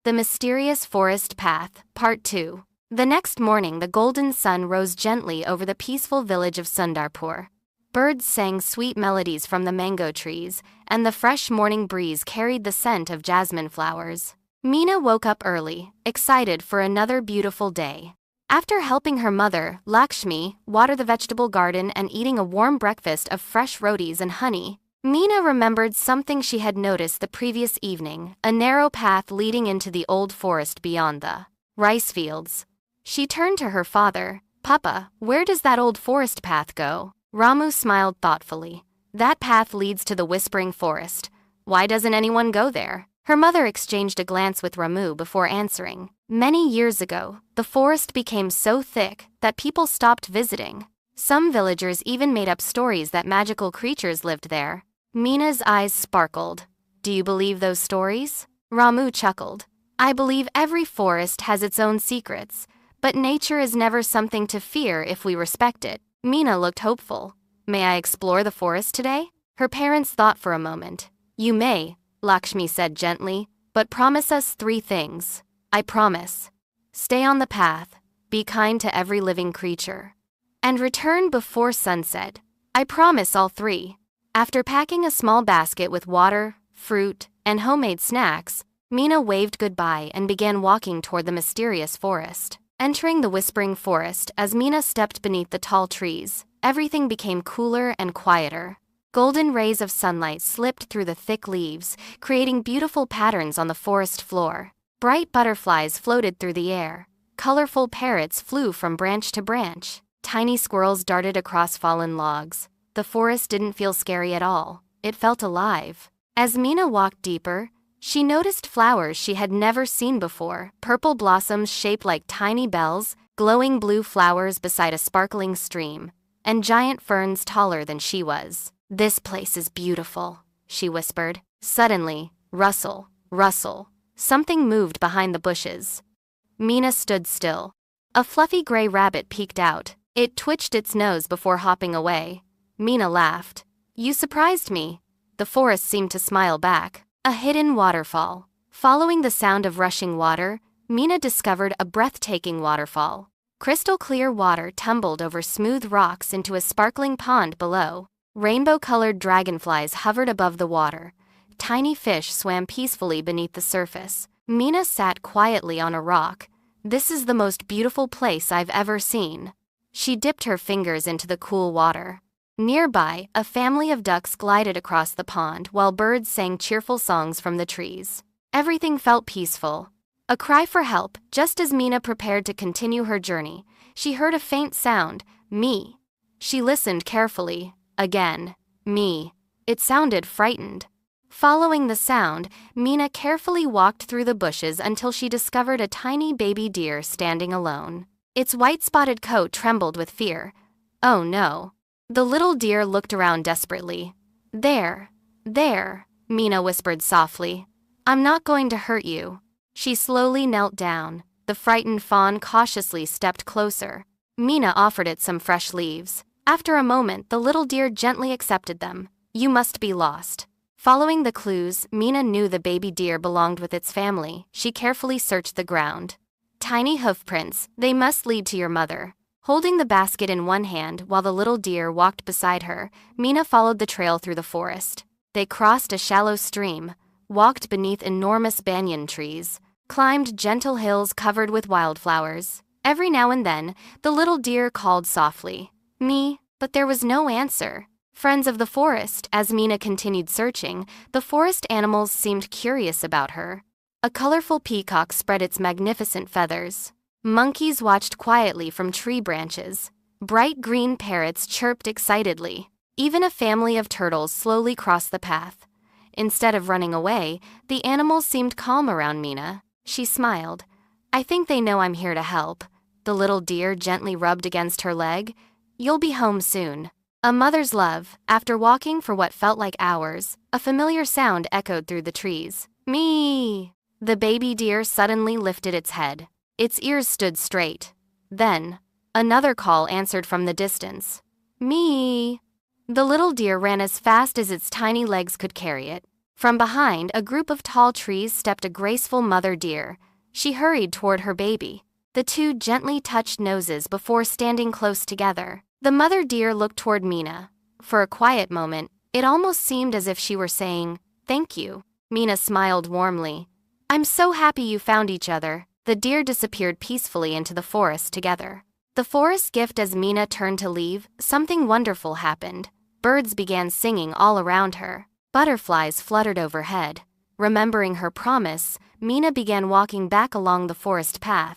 The Mysterious Forest Path, Part 2. The next morning the golden sun rose gently over the peaceful village of Sundarpur. Birds sang sweet melodies from the mango trees, and the fresh morning breeze carried the scent of jasmine flowers. Meena woke up early, excited for another beautiful day. After helping her mother, Lakshmi, water the vegetable garden and eating a warm breakfast of fresh rotis and honey, Meena remembered something she had noticed the previous evening, a narrow path leading into the old forest beyond the rice fields. She turned to her father. "Papa, where does that old forest path go?" Ramu smiled thoughtfully. "That path leads to the Whispering Forest. Why doesn't anyone go there?" Her mother exchanged a glance with Ramu before answering. "Many years ago, the forest became so thick that people stopped visiting. Some villagers even made up stories that magical creatures lived there." Meena's eyes sparkled. "Do you believe those stories?" Ramu chuckled. "I believe every forest has its own secrets, but nature is never something to fear if we respect it." Meena looked hopeful. "May I explore the forest today?" Her parents thought for a moment. "You may," Lakshmi said gently, "but promise us 3 things." "I promise. Stay on the path, be kind to every living creature, and return before sunset." "I promise all 3. After packing a small basket with water, fruit, and homemade snacks, Meena waved goodbye and began walking toward the mysterious forest. Entering the Whispering Forest, as Meena stepped beneath the tall trees, everything became cooler and quieter. Golden rays of sunlight slipped through the thick leaves, creating beautiful patterns on the forest floor. Bright butterflies floated through the air. Colorful parrots flew from branch to branch. Tiny squirrels darted across fallen logs. The forest didn't feel scary at all. It felt alive. As Meena walked deeper, she noticed flowers she had never seen before, purple blossoms shaped like tiny bells, glowing blue flowers beside a sparkling stream, and giant ferns taller than she was. "This place is beautiful," she whispered. Suddenly, rustle, rustle, something moved behind the bushes. Meena stood still. A fluffy gray rabbit peeked out. It twitched its nose before hopping away. Meena laughed. "You surprised me." The forest seemed to smile back. A hidden waterfall. Following the sound of rushing water, Meena discovered a breathtaking waterfall. Crystal clear water tumbled over smooth rocks into a sparkling pond below. Rainbow-colored dragonflies hovered above the water. Tiny fish swam peacefully beneath the surface. Meena sat quietly on a rock. "This is the most beautiful place I've ever seen." She dipped her fingers into the cool water. Nearby, a family of ducks glided across the pond while birds sang cheerful songs from the trees. Everything felt peaceful. A cry for help. Just as Meena prepared to continue her journey, she heard a faint sound. "Me." She listened carefully. Again. "Me." It sounded frightened. Following the sound, Meena carefully walked through the bushes until she discovered a tiny baby deer standing alone. Its white-spotted coat trembled with fear. "Oh no." The little deer looked around desperately. There, Meena whispered softly. "I'm not going to hurt you." She slowly knelt down. The frightened fawn cautiously stepped closer. Meena offered it some fresh leaves. After a moment, the little deer gently accepted them. "You must be lost." Following the clues, Meena knew the baby deer belonged with its family. She carefully searched the ground. Tiny hoofprints, they must lead to your mother. Holding the basket in one hand while the little deer walked beside her, Meena followed the trail through the forest. They crossed a shallow stream, walked beneath enormous banyan trees, climbed gentle hills covered with wildflowers. Every now and then, the little deer called softly, "Me," but there was no answer. Friends of the forest, as Meena continued searching, the forest animals seemed curious about her. A colorful peacock spread its magnificent feathers. Monkeys watched quietly from tree branches. Bright green parrots chirped excitedly. Even a family of turtles slowly crossed the path. Instead of running away, the animals seemed calm around Meena. She smiled. "I think they know I'm here to help." The little deer gently rubbed against her leg. "You'll be home soon." A mother's love. After walking for what felt like hours, a familiar sound echoed through the trees. "Me!" The baby deer suddenly lifted its head. Its ears stood straight. Then, another call answered from the distance. "Me!" The little deer ran as fast as its tiny legs could carry it. From behind a group of tall trees stepped a graceful mother deer. She hurried toward her baby. The two gently touched noses before standing close together. The mother deer looked toward Mina. For a quiet moment, it almost seemed as if she were saying, "Thank you." Mina smiled warmly. "I'm so happy you found each other." The deer disappeared peacefully into the forest together. The forest gift. As Mina turned to leave, something wonderful happened. Birds began singing all around her. Butterflies fluttered overhead. Remembering her promise, Mina began walking back along the forest path.